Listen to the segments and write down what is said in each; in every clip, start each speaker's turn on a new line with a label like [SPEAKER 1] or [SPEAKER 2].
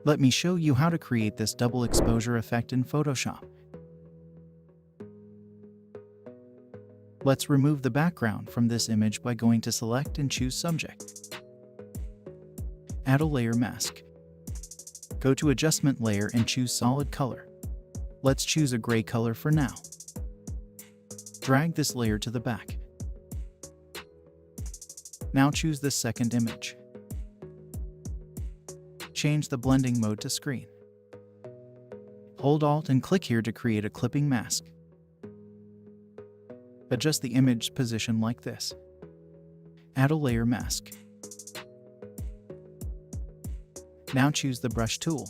[SPEAKER 1] Let me show you how to create this double exposure effect in Photoshop. Let's remove the background from this image by going to Select and choose Subject. Add a layer mask. Go to Adjustment Layer and choose Solid Color. Let's choose a gray color for now. Drag this layer to the back. Now choose the second image. Change the blending mode to screen. Hold Alt and click here to create a clipping mask. Adjust the image position like this. Add a layer mask. Now choose the brush tool.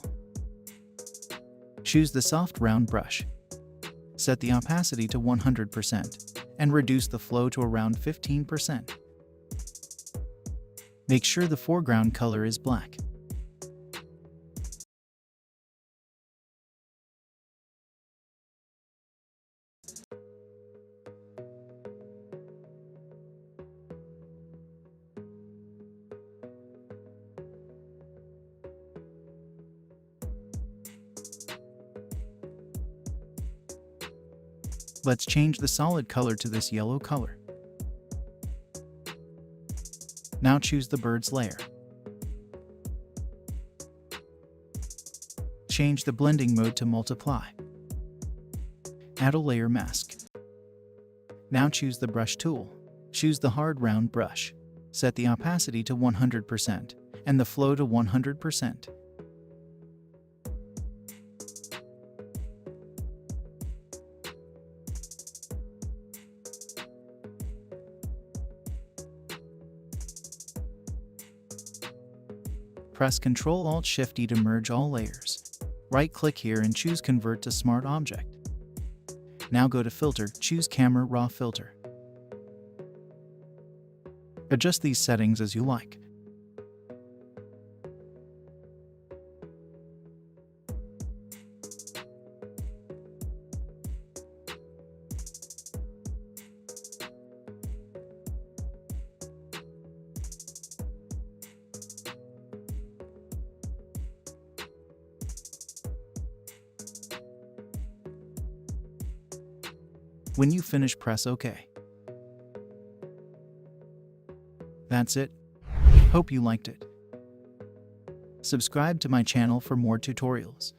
[SPEAKER 1] Choose the soft round brush. Set the opacity to 100% and reduce the flow to around 15%. Make sure the foreground color is black. Let's change the solid color to this yellow color. Now choose the bird's layer. Change the blending mode to multiply. Add a layer mask. Now choose the brush tool. Choose the hard round brush. Set the opacity to 100% and the flow to 100%. Press Ctrl-Alt-Shift-E to merge all layers. Right-click here and choose Convert to Smart Object. Now go to Filter, choose Camera Raw Filter. Adjust these settings as you like. When you finish, press OK. That's it. Hope you liked it. Subscribe to my channel for more tutorials.